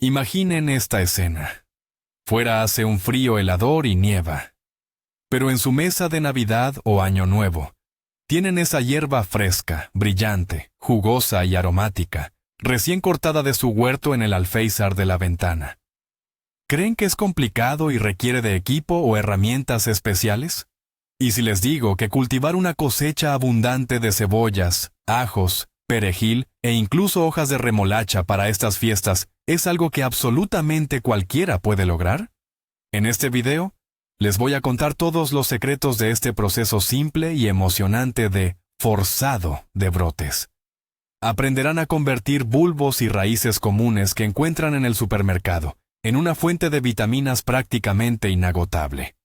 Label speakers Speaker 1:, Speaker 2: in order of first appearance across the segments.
Speaker 1: Imaginen esta escena. Fuera hace un frío helador y nieva. Pero en su mesa de Navidad o Año Nuevo, tienen esa hierba fresca, brillante, jugosa y aromática, recién cortada de su huerto en el alféizar de la ventana. ¿Creen que es complicado y requiere de equipo o herramientas especiales? Y si les digo que cultivar una cosecha abundante de cebollas, ajos, perejil e incluso hojas de remolacha para estas fiestas es algo que absolutamente cualquiera puede lograr? En este video, les voy a contar todos los secretos de este proceso simple y emocionante de forzado de brotes. Aprenderán a convertir bulbos y raíces comunes que encuentran en el supermercado en una fuente de vitaminas prácticamente inagotable.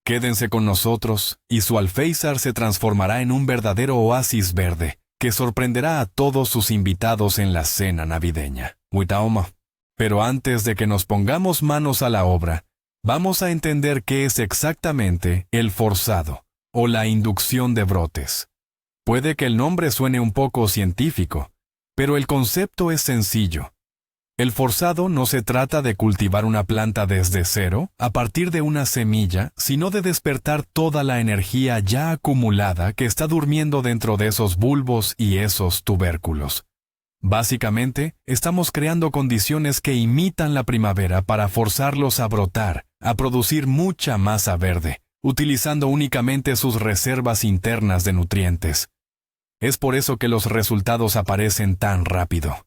Speaker 1: Quédense con nosotros y su alféizar se transformará en un verdadero oasis verde que sorprenderá a todos sus invitados en la cena navideña. Witaoma. Pero antes de que nos pongamos manos a la obra, vamos a entender qué es exactamente el forzado o la inducción de brotes. Puede que el nombre suene un poco científico, pero el concepto es sencillo. El forzado no se trata de cultivar una planta desde cero, a partir de una semilla, sino de despertar toda la energía ya acumulada que está durmiendo dentro de esos bulbos y esos tubérculos. Básicamente, estamos creando condiciones que imitan la primavera para forzarlos a brotar, a producir mucha masa verde, utilizando únicamente sus reservas internas de nutrientes. Es por eso que los resultados aparecen tan rápido.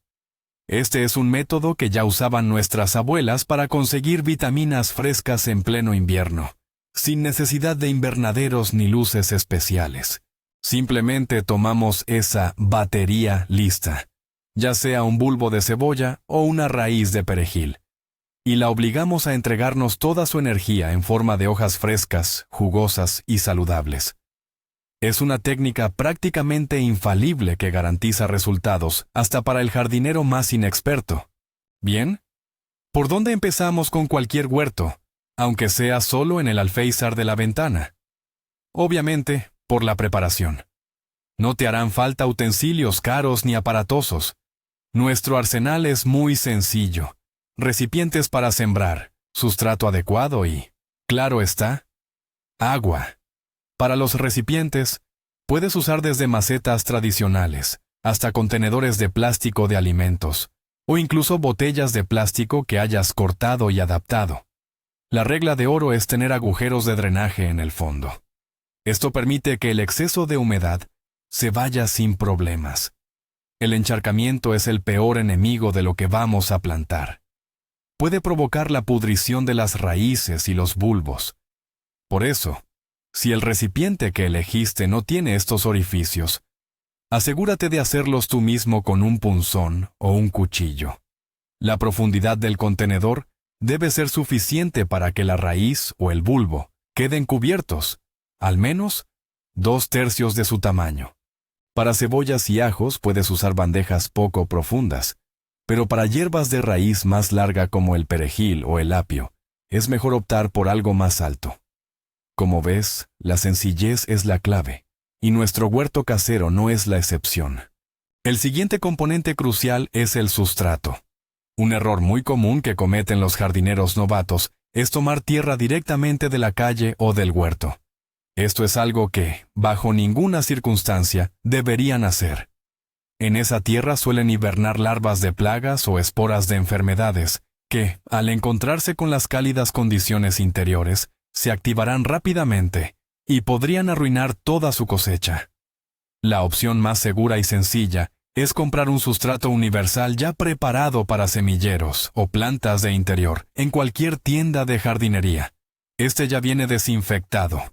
Speaker 1: Este es un método que ya usaban nuestras abuelas para conseguir vitaminas frescas en pleno invierno, sin necesidad de invernaderos ni luces especiales. Simplemente tomamos esa batería lista, ya sea un bulbo de cebolla o una raíz de perejil, y la obligamos a entregarnos toda su energía en forma de hojas frescas, jugosas y saludables. Es una técnica prácticamente infalible que garantiza resultados hasta para el jardinero más inexperto. ¿Bien? ¿Por dónde empezamos con cualquier huerto, aunque sea solo en el alféizar de la ventana? Obviamente, por la preparación. No te harán falta utensilios caros ni aparatosos. Nuestro arsenal es muy sencillo. Recipientes para sembrar, sustrato adecuado y, claro está, agua. Para los recipientes, puedes usar desde macetas tradicionales hasta contenedores de plástico de alimentos, o incluso botellas de plástico que hayas cortado y adaptado. La regla de oro es tener agujeros de drenaje en el fondo. Esto permite que el exceso de humedad se vaya sin problemas. El encharcamiento es el peor enemigo de lo que vamos a plantar. Puede provocar la pudrición de las raíces y los bulbos. Por eso, si el recipiente que elegiste no tiene estos orificios, asegúrate de hacerlos tú mismo con un punzón o un cuchillo. La profundidad del contenedor debe ser suficiente para que la raíz o el bulbo queden cubiertos, al menos 2/3 de su tamaño. Para cebollas y ajos puedes usar bandejas poco profundas, pero para hierbas de raíz más larga como el perejil o el apio, es mejor optar por algo más alto. Como ves, la sencillez es la clave, y nuestro huerto casero no es la excepción. El siguiente componente crucial es el sustrato. Un error muy común que cometen los jardineros novatos es tomar tierra directamente de la calle o del huerto. Esto es algo que, bajo ninguna circunstancia, deberían hacer. En esa tierra suelen hibernar larvas de plagas o esporas de enfermedades, que, al encontrarse con las cálidas condiciones interiores, se activarán rápidamente y podrían arruinar toda su cosecha. La opción más segura y sencilla es comprar un sustrato universal ya preparado para semilleros o plantas de interior en cualquier tienda de jardinería. Este ya viene desinfectado,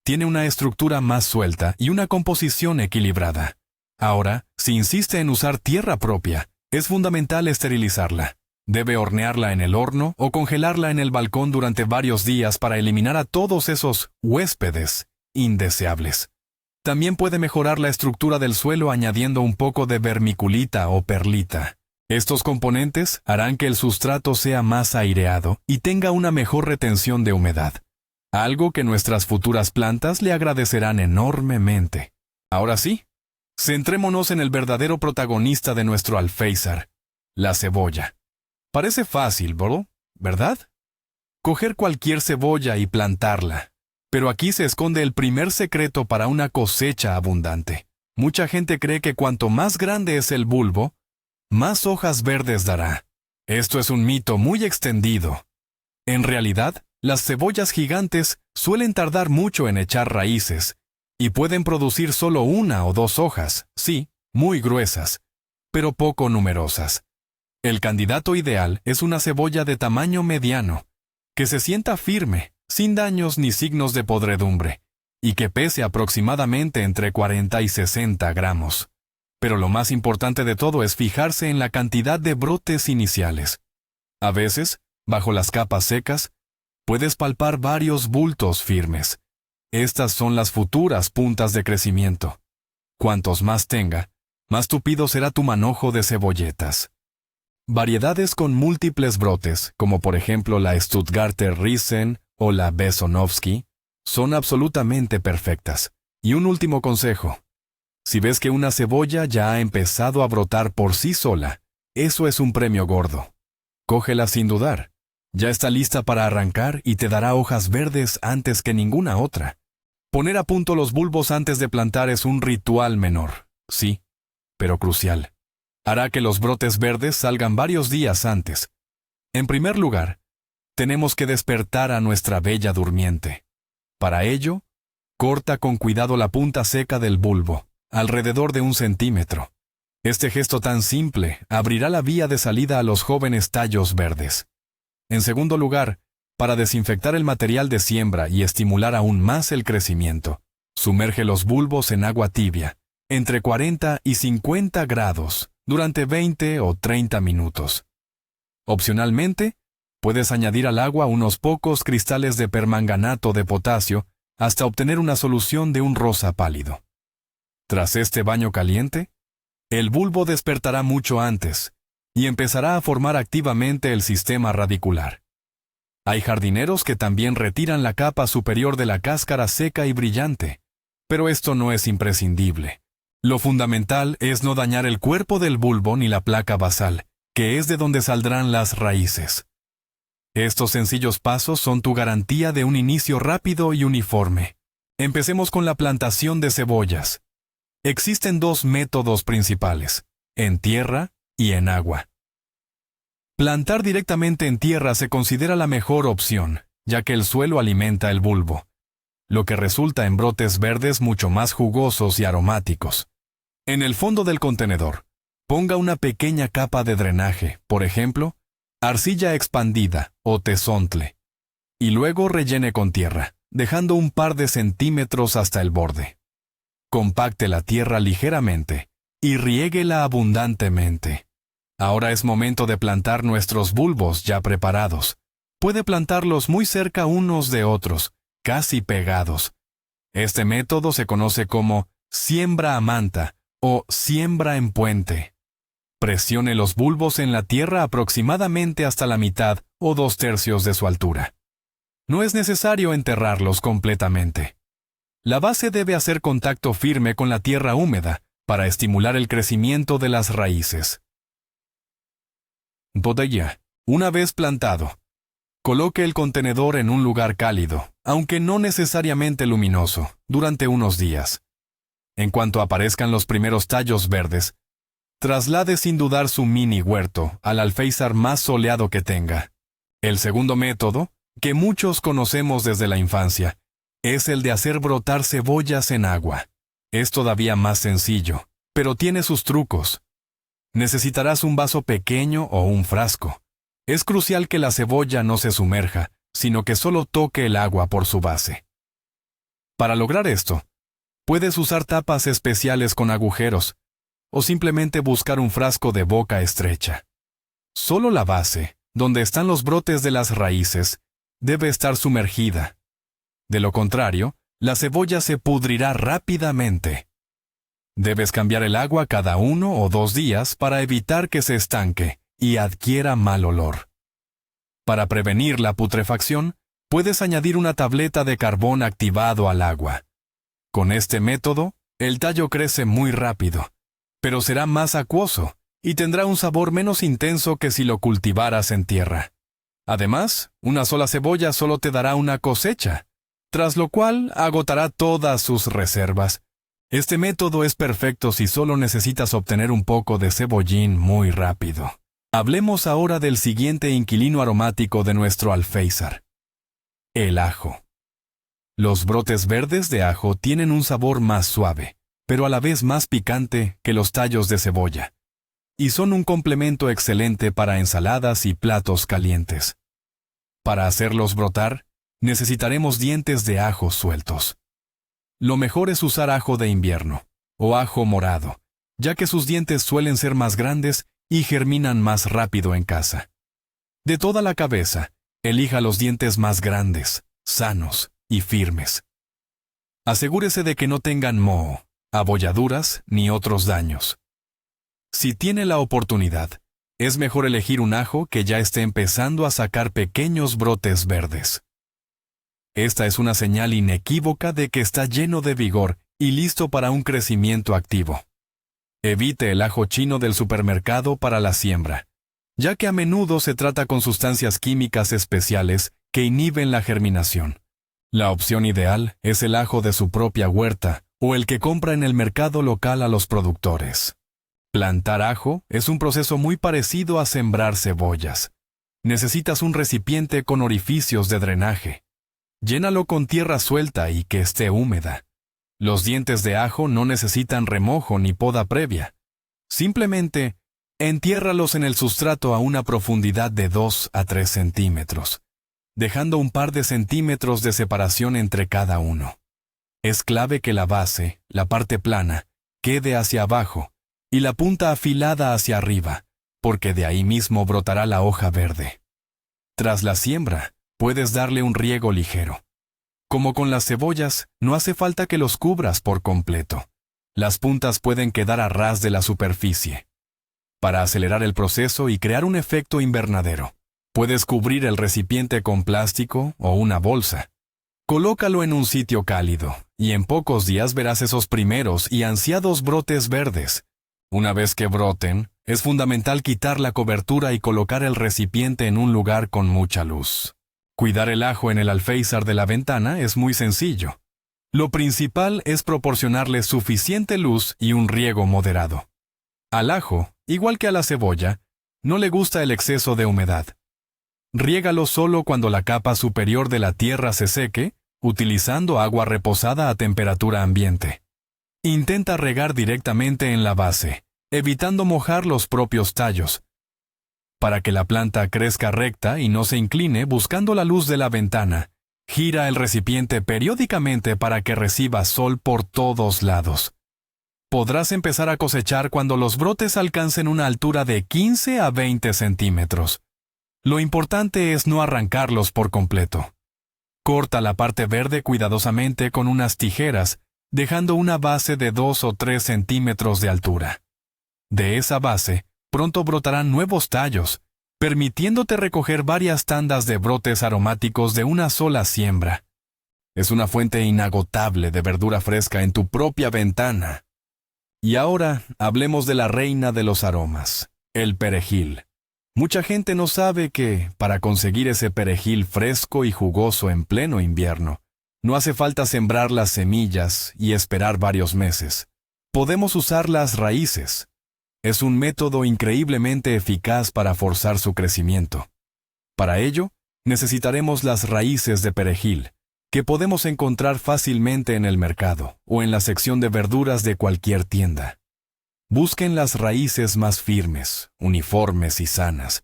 Speaker 1: tiene una estructura más suelta y una composición equilibrada. Ahora, si insiste en usar tierra propia, es fundamental esterilizarla. Debe hornearla en el horno o congelarla en el balcón durante varios días para eliminar a todos esos huéspedes indeseables. También puede mejorar la estructura del suelo añadiendo un poco de vermiculita o perlita. Estos componentes harán que el sustrato sea más aireado y tenga una mejor retención de humedad, algo que nuestras futuras plantas le agradecerán enormemente. Ahora sí, centrémonos en el verdadero protagonista de nuestro alféizar, la cebolla. Parece fácil, bro, ¿verdad? Coger cualquier cebolla y plantarla. Pero aquí se esconde el primer secreto para una cosecha abundante. Mucha gente cree que cuanto más grande es el bulbo, más hojas verdes dará. Esto es un mito muy extendido. En realidad, las cebollas gigantes suelen tardar mucho en echar raíces y pueden producir solo 1 o 2 hojas, sí, muy gruesas, pero poco numerosas. El candidato ideal es una cebolla de tamaño mediano, que se sienta firme, sin daños ni signos de podredumbre, y que pese aproximadamente entre 40 y 60 gramos. Pero lo más importante de todo es fijarse en la cantidad de brotes iniciales. A veces, bajo las capas secas, puedes palpar varios bultos firmes. Estas son las futuras puntas de crecimiento. Cuantos más tenga, más tupido será tu manojo de cebolletas. Variedades con múltiples brotes, como por ejemplo la Stuttgarter Riesen o la Besonovsky, son absolutamente perfectas. Y un último consejo. Si ves que una cebolla ya ha empezado a brotar por sí sola, eso es un premio gordo. Cógela sin dudar. Ya está lista para arrancar y te dará hojas verdes antes que ninguna otra. Poner a punto los bulbos antes de plantar es un ritual menor, sí, pero crucial. Hará que los brotes verdes salgan varios días antes. En primer lugar, tenemos que despertar a nuestra bella durmiente. Para ello, corta con cuidado la punta seca del bulbo, alrededor de 1 centímetro. Este gesto tan simple abrirá la vía de salida a los jóvenes tallos verdes. En segundo lugar, para desinfectar el material de siembra y estimular aún más el crecimiento, sumerge los bulbos en agua tibia, entre 40 y 50 grados, durante 20 o 30 minutos. Opcionalmente, puedes añadir al agua unos pocos cristales de permanganato de potasio hasta obtener una solución de un rosa pálido. Tras este baño caliente, el bulbo despertará mucho antes y empezará a formar activamente el sistema radicular. Hay jardineros que también retiran la capa superior de la cáscara seca y brillante, pero esto no es imprescindible. Lo fundamental es no dañar el cuerpo del bulbo ni la placa basal, que es de donde saldrán las raíces. Estos sencillos pasos son tu garantía de un inicio rápido y uniforme. Empecemos con la plantación de cebollas. Existen 2 métodos principales, en tierra y en agua. Plantar directamente en tierra se considera la mejor opción, ya que el suelo alimenta el bulbo, lo que resulta en brotes verdes mucho más jugosos y aromáticos. En el fondo del contenedor, ponga una pequeña capa de drenaje, por ejemplo, arcilla expandida o tezontle, y luego rellene con tierra, dejando un par de centímetros hasta el borde. Compacte la tierra ligeramente y riéguela abundantemente. Ahora es momento de plantar nuestros bulbos ya preparados. Puede plantarlos muy cerca unos de otros, casi pegados. Este método se conoce como siembra a manta o siembra en puente. Presione los bulbos en la tierra aproximadamente hasta la mitad o 2/3 de su altura. No es necesario enterrarlos completamente. La base debe hacer contacto firme con la tierra húmeda para estimular el crecimiento de las raíces. Botella. Una vez plantado, coloque el contenedor en un lugar cálido, aunque no necesariamente luminoso, durante unos días. En cuanto aparezcan los primeros tallos verdes, traslade sin dudar su mini huerto al alféizar más soleado que tenga. El segundo método, que muchos conocemos desde la infancia, es el de hacer brotar cebollas en agua. Es todavía más sencillo, pero tiene sus trucos. Necesitarás un vaso pequeño o un frasco. Es crucial que la cebolla no se sumerja, sino que solo toque el agua por su base. Para lograr esto, puedes usar tapas especiales con agujeros, o simplemente buscar un frasco de boca estrecha. Solo la base, donde están los brotes de las raíces, debe estar sumergida. De lo contrario, la cebolla se pudrirá rápidamente. Debes cambiar el agua cada 1 o 2 días para evitar que se estanque y adquiera mal olor. Para prevenir la putrefacción, puedes añadir una tableta de carbón activado al agua. Con este método, el tallo crece muy rápido, pero será más acuoso y tendrá un sabor menos intenso que si lo cultivaras en tierra. Además, una sola cebolla solo te dará una cosecha, tras lo cual agotará todas sus reservas. Este método es perfecto si solo necesitas obtener un poco de cebollín muy rápido. Hablemos ahora del siguiente inquilino aromático de nuestro alféizar: el ajo. Los brotes verdes de ajo tienen un sabor más suave, pero a la vez más picante que los tallos de cebolla, y son un complemento excelente para ensaladas y platos calientes. Para hacerlos brotar, necesitaremos dientes de ajo sueltos. Lo mejor es usar ajo de invierno, o ajo morado, ya que sus dientes suelen ser más grandes y germinan más rápido en casa. De toda la cabeza, elija los dientes más grandes, sanos y firmes. Asegúrese de que no tengan moho, abolladuras ni otros daños. Si tiene la oportunidad, es mejor elegir un ajo que ya esté empezando a sacar pequeños brotes verdes. Esta es una señal inequívoca de que está lleno de vigor y listo para un crecimiento activo. Evite el ajo chino del supermercado para la siembra, ya que a menudo se trata con sustancias químicas especiales que inhiben la germinación. La opción ideal es el ajo de su propia huerta o el que compra en el mercado local a los productores. Plantar ajo es un proceso muy parecido a sembrar cebollas. Necesitas un recipiente con orificios de drenaje. Llénalo con tierra suelta y que esté húmeda. Los dientes de ajo no necesitan remojo ni poda previa. Simplemente, entiérralos en el sustrato a una profundidad de 2 a 3 centímetros, dejando un par de centímetros de separación entre cada uno. Es clave que la base, la parte plana, quede hacia abajo y la punta afilada hacia arriba, porque de ahí mismo brotará la hoja verde. Tras la siembra, puedes darle un riego ligero. Como con las cebollas, no hace falta que los cubras por completo. Las puntas pueden quedar a ras de la superficie. Para acelerar el proceso y crear un efecto invernadero, puedes cubrir el recipiente con plástico o una bolsa. Colócalo en un sitio cálido, y en pocos días verás esos primeros y ansiados brotes verdes. Una vez que broten, es fundamental quitar la cobertura y colocar el recipiente en un lugar con mucha luz. Cuidar el ajo en el alféizar de la ventana es muy sencillo. Lo principal es proporcionarle suficiente luz y un riego moderado. Al ajo, igual que a la cebolla, no le gusta el exceso de humedad. Riégalo solo cuando la capa superior de la tierra se seque, utilizando agua reposada a temperatura ambiente. Intenta regar directamente en la base, evitando mojar los propios tallos. Para que la planta crezca recta y no se incline buscando la luz de la ventana, gira el recipiente periódicamente para que reciba sol por todos lados. Podrás empezar a cosechar cuando los brotes alcancen una altura de 15 a 20 centímetros. Lo importante es no arrancarlos por completo. Corta la parte verde cuidadosamente con unas tijeras, dejando una base de 2 o 3 centímetros de altura. De esa base, pronto brotarán nuevos tallos, permitiéndote recoger varias tandas de brotes aromáticos de una sola siembra. Es una fuente inagotable de verdura fresca en tu propia ventana. Y ahora hablemos de la reina de los aromas, el perejil. Mucha gente no sabe que, para conseguir ese perejil fresco y jugoso en pleno invierno, no hace falta sembrar las semillas y esperar varios meses. Podemos usar las raíces. Es un método increíblemente eficaz para forzar su crecimiento. Para ello, necesitaremos las raíces de perejil, que podemos encontrar fácilmente en el mercado o en la sección de verduras de cualquier tienda. Busquen las raíces más firmes, uniformes y sanas,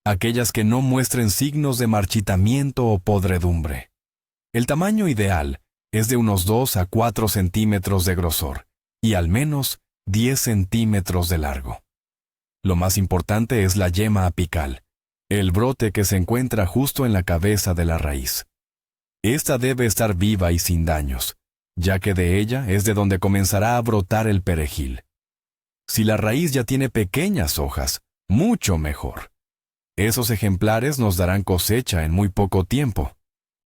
Speaker 1: aquellas que no muestren signos de marchitamiento o podredumbre. El tamaño ideal es de unos 2 a 4 centímetros de grosor y al menos 10 centímetros de largo. Lo más importante es la yema apical, el brote que se encuentra justo en la cabeza de la raíz. Esta debe estar viva y sin daños, ya que de ella es de donde comenzará a brotar el perejil. Si la raíz ya tiene pequeñas hojas, mucho mejor. Esos ejemplares nos darán cosecha en muy poco tiempo.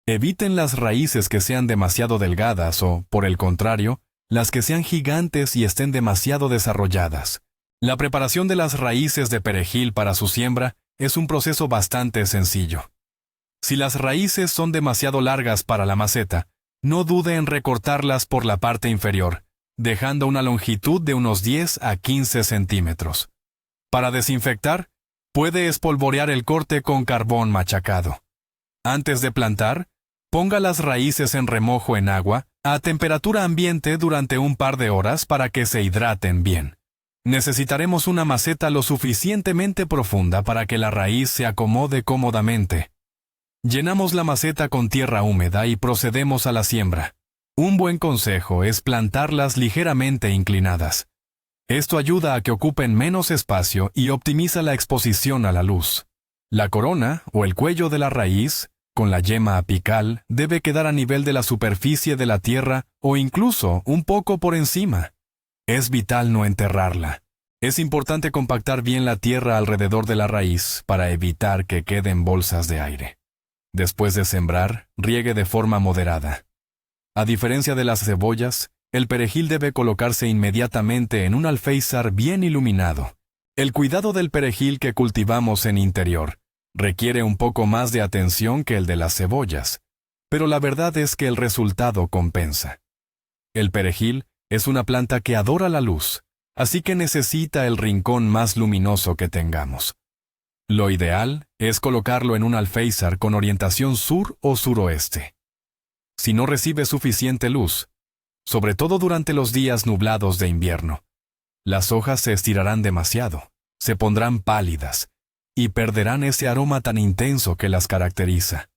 Speaker 1: Eviten las raíces que sean demasiado delgadas o, por el contrario, las que sean gigantes y estén demasiado desarrolladas. La preparación de las raíces de perejil para su siembra es un proceso bastante sencillo. Si las raíces son demasiado largas para la maceta, no dude en recortarlas por la parte inferior, dejando una longitud de unos 10 a 15 centímetros. Para desinfectar, puede espolvorear el corte con carbón machacado. Antes de plantar, ponga las raíces en remojo en agua a temperatura ambiente durante un par de horas para que se hidraten bien. Necesitaremos una maceta lo suficientemente profunda para que la raíz se acomode cómodamente. Llenamos la maceta con tierra húmeda y procedemos a la siembra. Un buen consejo es plantarlas ligeramente inclinadas. Esto ayuda a que ocupen menos espacio y optimiza la exposición a la luz. La corona o el cuello de la raíz, con la yema apical, debe quedar a nivel de la superficie de la tierra o incluso un poco por encima. Es vital no enterrarla. Es importante compactar bien la tierra alrededor de la raíz para evitar que queden bolsas de aire. Después de sembrar, riegue de forma moderada. A diferencia de las cebollas, el perejil debe colocarse inmediatamente en un alféizar bien iluminado. El cuidado del perejil que cultivamos en interior requiere un poco más de atención que el de las cebollas, pero la verdad es que el resultado compensa. El perejil es una planta que adora la luz, así que necesita el rincón más luminoso que tengamos. Lo ideal es colocarlo en un alféizar con orientación sur o suroeste. Si no recibe suficiente luz, sobre todo durante los días nublados de invierno, las hojas se estirarán demasiado, se pondrán pálidas y perderán ese aroma tan intenso que las caracteriza.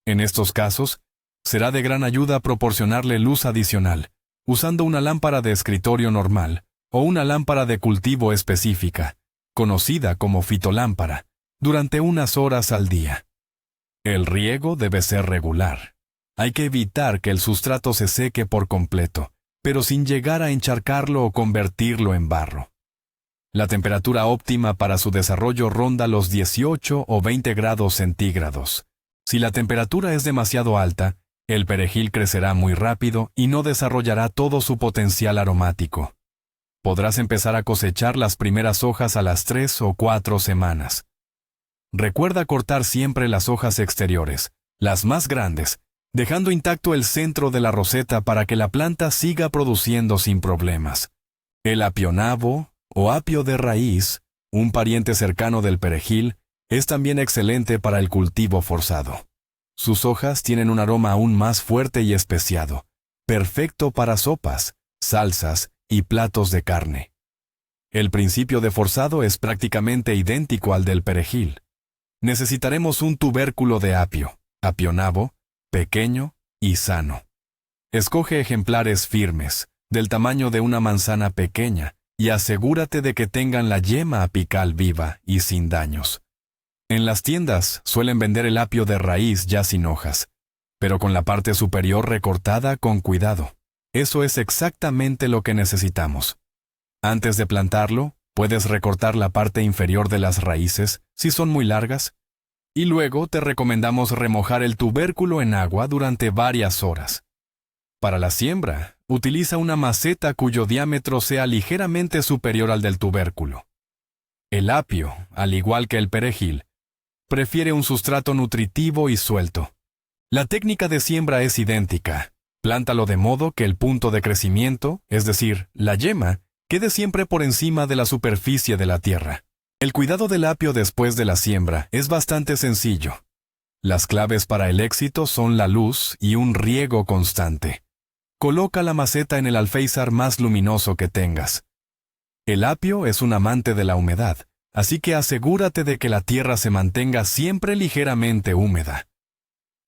Speaker 1: En estos casos, será de gran ayuda proporcionarle luz adicional, usando una lámpara de escritorio normal o una lámpara de cultivo específica, conocida como fitolámpara, durante unas horas al día. El riego debe ser regular. Hay que evitar que el sustrato se seque por completo, pero sin llegar a encharcarlo o convertirlo en barro. La temperatura óptima para su desarrollo ronda los 18 o 20 grados centígrados. Si la temperatura es demasiado alta, el perejil crecerá muy rápido y no desarrollará todo su potencial aromático. Podrás empezar a cosechar las primeras hojas a las 3 o 4 semanas. Recuerda cortar siempre las hojas exteriores, las más grandes, dejando intacto el centro de la roseta para que la planta siga produciendo sin problemas. El apionabo, o apio de raíz, un pariente cercano del perejil, es también excelente para el cultivo forzado. Sus hojas tienen un aroma aún más fuerte y especiado, perfecto para sopas, salsas y platos de carne. El principio de forzado es prácticamente idéntico al del perejil. Necesitaremos un tubérculo de apio, apionabo, pequeño y sano. Escoge ejemplares firmes, del tamaño de una manzana pequeña, y asegúrate de que tengan la yema apical viva y sin daños. En las tiendas suelen vender el apio de raíz ya sin hojas, pero con la parte superior recortada con cuidado. Eso es exactamente lo que necesitamos. Antes de plantarlo, puedes recortar la parte inferior de las raíces, si son muy largas, y luego te recomendamos remojar el tubérculo en agua durante varias horas. Para la siembra, utiliza una maceta cuyo diámetro sea ligeramente superior al del tubérculo. El apio, al igual que el perejil, prefiere un sustrato nutritivo y suelto. La técnica de siembra es idéntica. Plántalo de modo que el punto de crecimiento, es decir, la yema, quede siempre por encima de la superficie de la tierra. El cuidado del apio después de la siembra es bastante sencillo. Las claves para el éxito son la luz y un riego constante. Coloca la maceta en el alféizar más luminoso que tengas. El apio es un amante de la humedad, así que asegúrate de que la tierra se mantenga siempre ligeramente húmeda.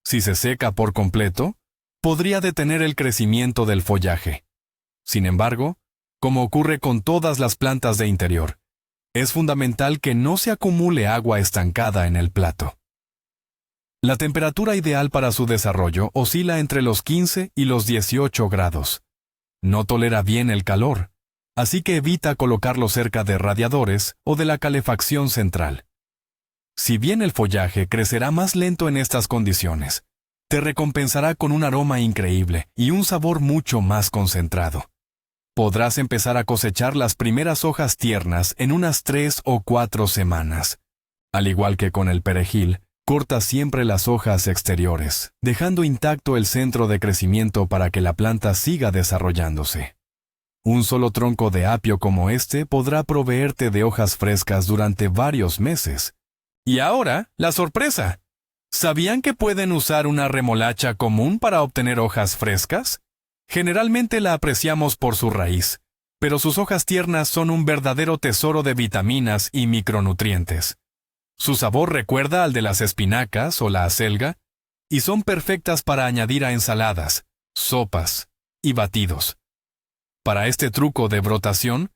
Speaker 1: Si se seca por completo, podría detener el crecimiento del follaje. Sin embargo, como ocurre con todas las plantas de interior, es fundamental que no se acumule agua estancada en el plato. La temperatura ideal para su desarrollo oscila entre los 15 y los 18 grados. No tolera bien el calor, así que evita colocarlo cerca de radiadores o de la calefacción central. Si bien el follaje crecerá más lento en estas condiciones, te recompensará con un aroma increíble y un sabor mucho más concentrado. podrás empezar a cosechar las primeras hojas tiernas en unas 3 o 4 semanas. Al igual que con el perejil, corta siempre las hojas exteriores, dejando intacto el centro de crecimiento para que la planta siga desarrollándose. Un solo tronco de apio como este podrá proveerte de hojas frescas durante varios meses. Y ahora, la sorpresa. ¿Sabían que pueden usar una remolacha común para obtener hojas frescas? Generalmente la apreciamos por su raíz, pero sus hojas tiernas son un verdadero tesoro de vitaminas y micronutrientes. Su sabor recuerda al de las espinacas o la acelga, y son perfectas para añadir a ensaladas, sopas y batidos. Para este truco de brotación,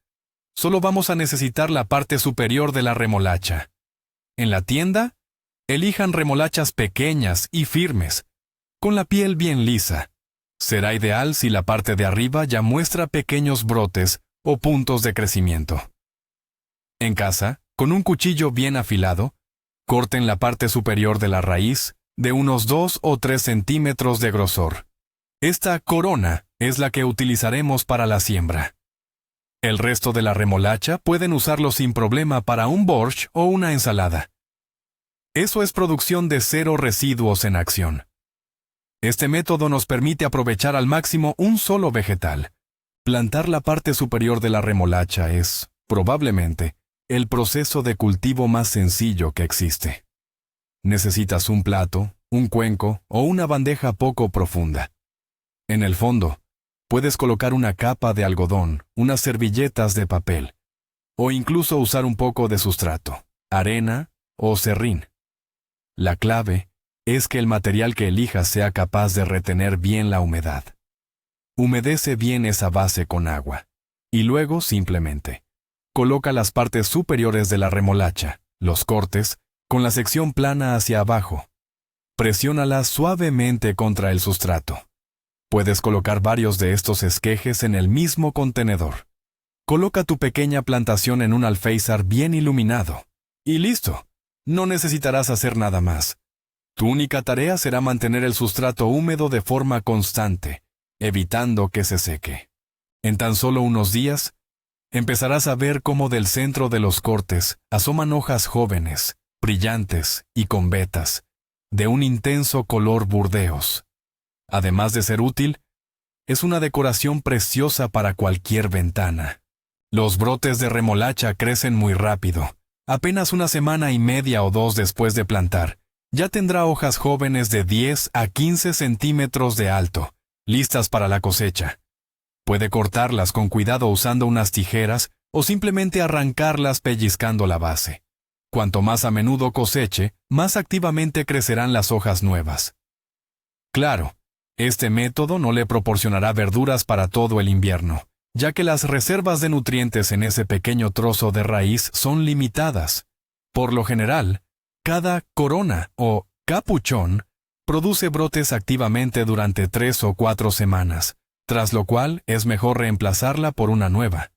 Speaker 1: solo vamos a necesitar la parte superior de la remolacha. En la tienda, elijan remolachas pequeñas y firmes, con la piel bien lisa. Será ideal si la parte de arriba ya muestra pequeños brotes o puntos de crecimiento. En casa, con un cuchillo bien afilado, corten la parte superior de la raíz de unos 2 o 3 centímetros de grosor. Esta corona es la que utilizaremos para la siembra. El resto de la remolacha pueden usarlo sin problema para un borscht o una ensalada. Eso es producción de 0 residuos en acción. Este método nos permite aprovechar al máximo un solo vegetal. Plantar la parte superior de la remolacha es, probablemente, el proceso de cultivo más sencillo que existe. Necesitas un plato, un cuenco o una bandeja poco profunda. En el fondo, puedes colocar una capa de algodón, unas servilletas de papel, o incluso usar un poco de sustrato, arena o serrín. La clave es que el material que elijas sea capaz de retener bien la humedad. Humedece bien esa base con agua, y luego simplemente coloca las partes superiores de la remolacha, los cortes, con la sección plana hacia abajo. Presiónalas suavemente contra el sustrato. Puedes colocar varios de estos esquejes en el mismo contenedor. Coloca tu pequeña plantación en un alféizar bien iluminado. Y listo. No necesitarás hacer nada más. Tu única tarea será mantener el sustrato húmedo de forma constante, evitando que se seque. En tan solo unos días, empezarás a ver cómo del centro de los cortes asoman hojas jóvenes, brillantes y con vetas, de un intenso color burdeos. Además de ser útil, es una decoración preciosa para cualquier ventana. Los brotes de remolacha crecen muy rápido. Apenas una semana y media o 2 después de plantar, ya tendrá hojas jóvenes de 10 a 15 centímetros de alto, listas para la cosecha. Puede cortarlas con cuidado usando unas tijeras o simplemente arrancarlas pellizcando la base. Cuanto más a menudo coseche, más activamente crecerán las hojas nuevas. Claro, este método no le proporcionará verduras para todo el invierno, ya que las reservas de nutrientes en ese pequeño trozo de raíz son limitadas. Por lo general, cada corona o capuchón produce brotes activamente durante 3 o 4 semanas, tras lo cual es mejor reemplazarla por una nueva.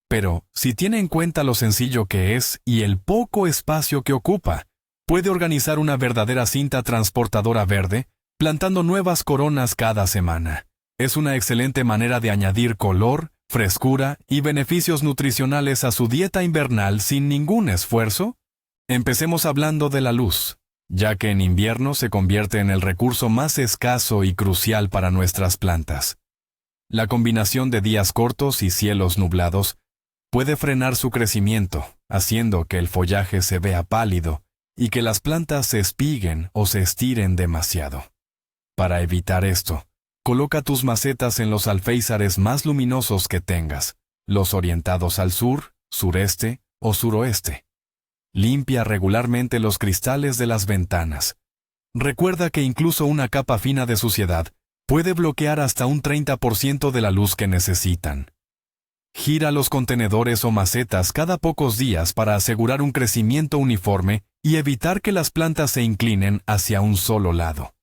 Speaker 1: Pero, si tiene en cuenta lo sencillo que es y el poco espacio que ocupa, puede organizar una verdadera cinta transportadora verde, plantando nuevas coronas cada semana. Es una excelente manera de añadir color, frescura y beneficios nutricionales a su dieta invernal sin ningún esfuerzo. Empecemos hablando de la luz, ya que en invierno se convierte en el recurso más escaso y crucial para nuestras plantas. La combinación de días cortos y cielos nublados puede frenar su crecimiento, haciendo que el follaje se vea pálido y que las plantas se espiguen o se estiren demasiado. Para evitar esto, coloca tus macetas en los alféizares más luminosos que tengas, los orientados al sur, sureste o suroeste. Limpia regularmente los cristales de las ventanas. Recuerda que incluso una capa fina de suciedad puede bloquear hasta un 30% de la luz que necesitan. Gira los contenedores o macetas cada pocos días para asegurar un crecimiento uniforme y evitar que las plantas se inclinen hacia un solo lado.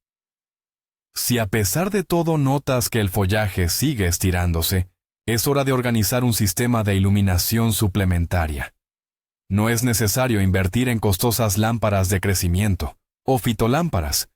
Speaker 1: Si a pesar de todo notas que el follaje sigue estirándose, es hora de organizar un sistema de iluminación suplementaria. No es necesario invertir en costosas lámparas de crecimiento o fitolámparas.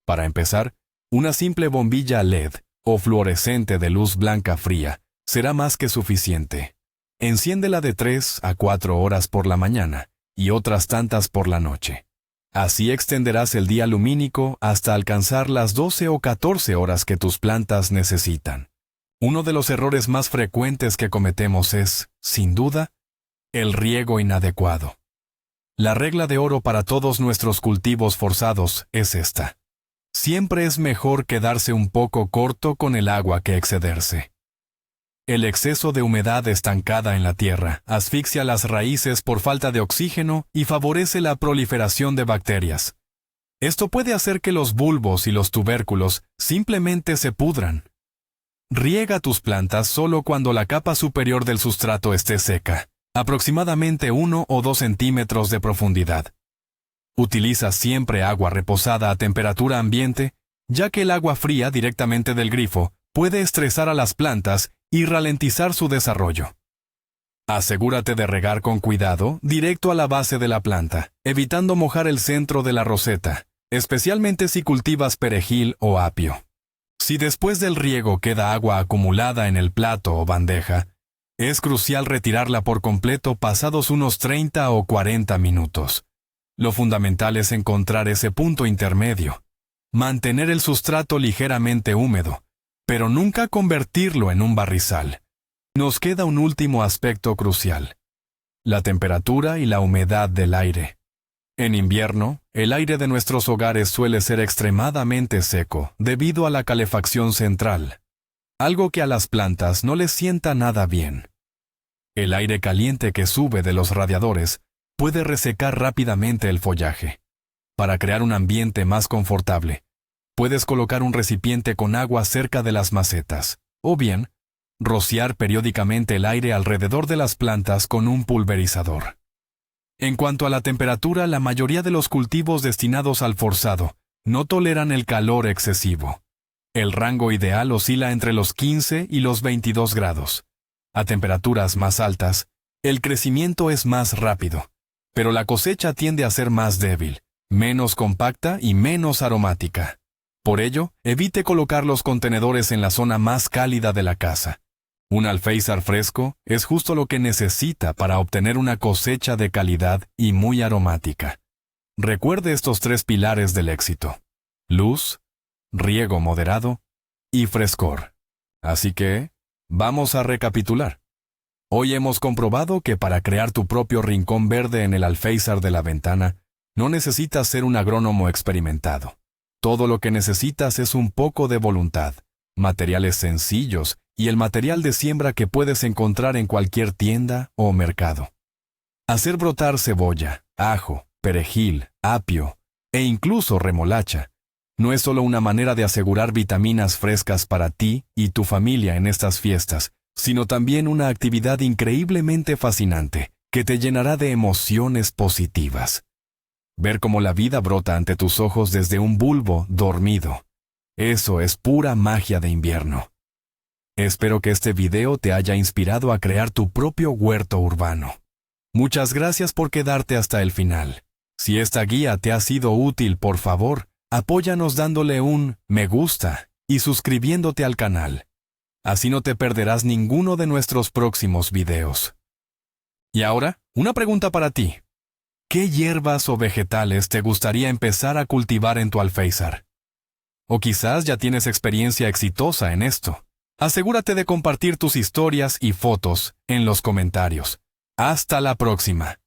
Speaker 1: Para empezar, una simple bombilla LED o fluorescente de luz blanca fría será más que suficiente. Enciéndela de 3 a 4 horas por la mañana y otras tantas por la noche. Así extenderás el día lumínico hasta alcanzar las 12 o 14 horas que tus plantas necesitan. Uno de los errores más frecuentes que cometemos es, sin duda, el riego inadecuado. La regla de oro para todos nuestros cultivos forzados es esta. Siempre es mejor quedarse un poco corto con el agua que excederse. El exceso de humedad estancada en la tierra asfixia las raíces por falta de oxígeno y favorece la proliferación de bacterias. Esto puede hacer que los bulbos y los tubérculos simplemente se pudran. Riega tus plantas solo cuando la capa superior del sustrato esté seca, aproximadamente 1 o 2 centímetros de profundidad. Utiliza siempre agua reposada a temperatura ambiente, ya que el agua fría directamente del grifo puede estresar a las plantas y ralentizar su desarrollo. Asegúrate de regar con cuidado directo a la base de la planta, evitando mojar el centro de la roseta, especialmente si cultivas perejil o apio. Si después del riego queda agua acumulada en el plato o bandeja, es crucial retirarla por completo pasados unos 30 o 40 minutos. Lo fundamental es encontrar ese punto intermedio, mantener el sustrato ligeramente húmedo, pero nunca convertirlo en un barrizal. Nos queda un último aspecto crucial: la temperatura y la humedad del aire. En invierno, el aire de nuestros hogares suele ser extremadamente seco debido a la calefacción central, algo que a las plantas no les sienta nada bien. El aire caliente que sube de los radiadores puede resecar rápidamente el follaje. Para crear un ambiente más confortable, puedes colocar un recipiente con agua cerca de las macetas, o bien, rociar periódicamente el aire alrededor de las plantas con un pulverizador. En cuanto a la temperatura, la mayoría de los cultivos destinados al forzado no toleran el calor excesivo. El rango ideal oscila entre los 15 y los 22 grados. A temperaturas más altas, el crecimiento es más rápido, pero la cosecha tiende a ser más débil, menos compacta y menos aromática. Por ello, evite colocar los contenedores en la zona más cálida de la casa. Un alféizar fresco es justo lo que necesita para obtener una cosecha de calidad y muy aromática. Recuerde estos 3 pilares del éxito: luz, riego moderado y frescor. Así que, vamos a recapitular. Hoy hemos comprobado que para crear tu propio rincón verde en el alféizar de la ventana, no necesitas ser un agrónomo experimentado. Todo lo que necesitas es un poco de voluntad, materiales sencillos y el material de siembra que puedes encontrar en cualquier tienda o mercado. Hacer brotar cebolla, ajo, perejil, apio e incluso remolacha no es solo una manera de asegurar vitaminas frescas para ti y tu familia en estas fiestas, sino también una actividad increíblemente fascinante que te llenará de emociones positivas. Ver cómo la vida brota ante tus ojos desde un bulbo dormido. Eso es pura magia de invierno. Espero que este video te haya inspirado a crear tu propio huerto urbano. Muchas gracias por quedarte hasta el final. Si esta guía te ha sido útil, por favor, apóyanos dándole un me gusta y suscribiéndote al canal. Así no te perderás ninguno de nuestros próximos videos. Y ahora, una pregunta para ti. ¿Qué hierbas o vegetales te gustaría empezar a cultivar en tu alféizar? O quizás ya tienes experiencia exitosa en esto. Asegúrate de compartir tus historias y fotos en los comentarios. Hasta la próxima.